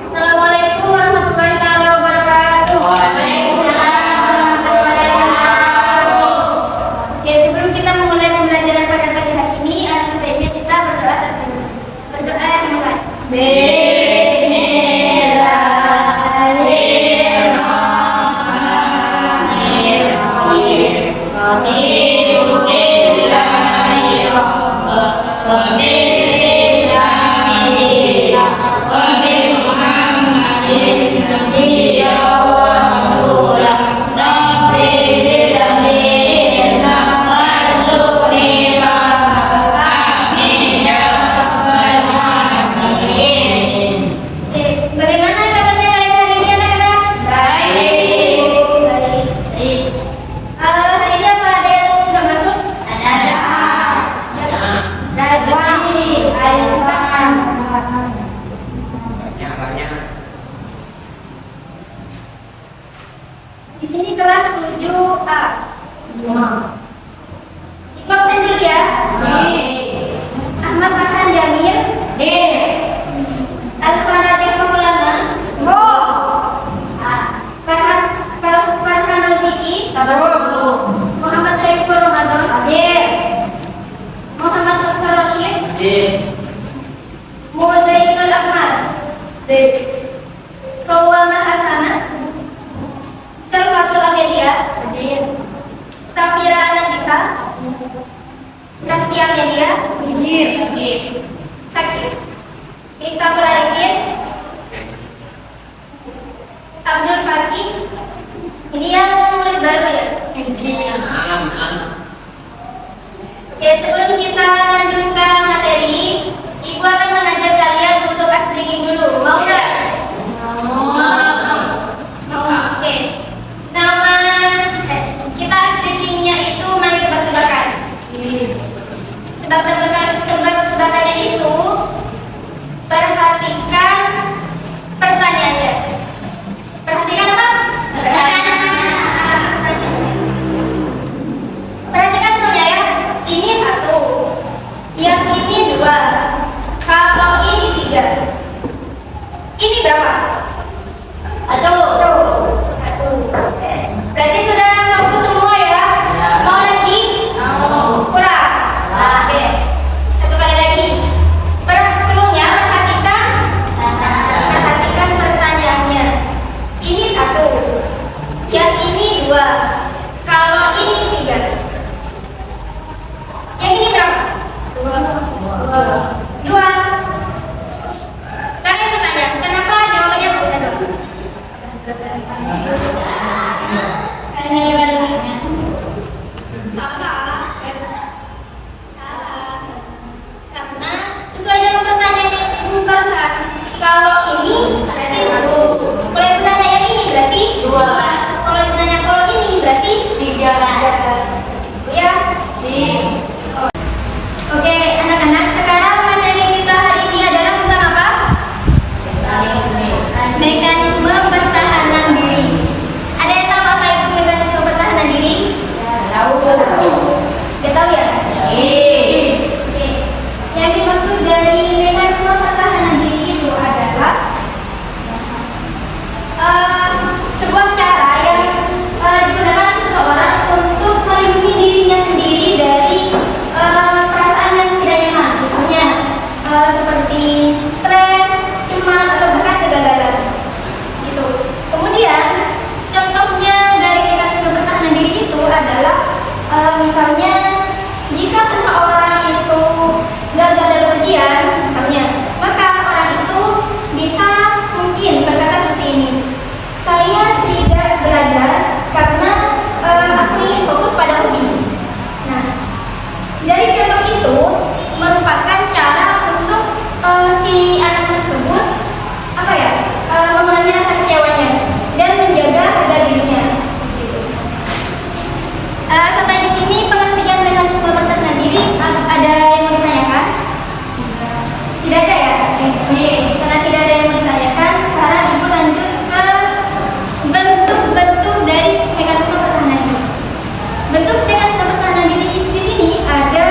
Assalamualaikum warahmatullahi taala wabarakatuh. Waalaikumsalam warahmatullahi wabarakatuh. Ya, sebelum kita memulai pembelajaran pada pagi hari ini, alangkah baiknya kita berdoa terlebih dahulu. Berdoa dimulai. Bagaimana kabarnya kalian hari ini, anak-anak? Baik. Hari ini apa ada yang nggak masuk? Di sini kelas 7A. Ikut absen dulu ya. Ahmad Farhan Jamil, Alfaraja Maulana, Farhan Roziki, Muhammad Syaifur Ramadan, Muhammad Sofar Rashid, Muzainul Ahmad, Sawama Hasanah, Salwatul Amelia, Safira Anandita, Prastia Amelia, Sakit, Miftahul Arifin, Abdul Fakih. Ini yang murid baru ya. Oke, sebelum kita lanjut ke materi, Ibu akan mengajak kalian untuk ice breaking dulu. Mau nggak? Mau. Oke. Nama kita ice breakingnya itu main tebak-tebakan. Tebak-tebakannya itu perhatikan pertanyaannya. Perhatikan apa? Perhatikan semuanya ya. Ini 1, yang ini 2, kalau ini 3. Ini berapa? 1. Berarti sudah mampu semua ya? Mau lagi? Kurang? Oke. 1 kali lagi. Perlunya perhatikan pertanyaannya. Ini 1, yang ini 2, kalau ini 3. Yang ini berapa? 2. Kalian bertanya, kenapa jawabannya nggak bisa 2? Karena jawabannya salah. Karena sesuai dengan pertanyaan yang Ibu barusan, kalau ini berarti 1. Kalau Ibu nanya yang ini berarti 2. Kalau Ibu nanya kalau ini berarti 3. Ya. Oke, anak-anak, sekarang materi kita hari ini adalah tentang apa? Mekanisme pertahanan diri. Ada yang tahu apa itu mekanisme pertahanan diri? Sudah tahu ya? Oke. Yang dimaksud dari mekanisme pertahanan diri itu adalah sebuah cara yang digunakan seseorang untuk melindungi dirinya sendiri dari perasaan yang tidak nyaman, misalnya seperti stres, cemas, atau bahkan kegagalan. Gitu. Kemudian contohnya dari mekanisme pertahanan diri itu adalah misalnya jika seseorang itu gagal dalam ujian, misalnya, maka orang itu bisa mungkin berkata seperti ini: saya tidak belajar karena aku ingin fokus pada hobi. Nah, dari contoh itu merupakan cara untuk si anak tersebut mengurangi rasa kecewanya dan menjaga harga dirinya. Sampai di sini pengertian mekanisme pertahanan diri. Ada yang mau ditanyakan? Tidak ada ya? Karena tidak ada yang mau ditanyakan, sekarang Ibu lanjut ke bentuk-bentuk dari mekanisme pertahanan diri. Bentuk mekanisme pertahanan diri di sini ada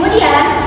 Kemudian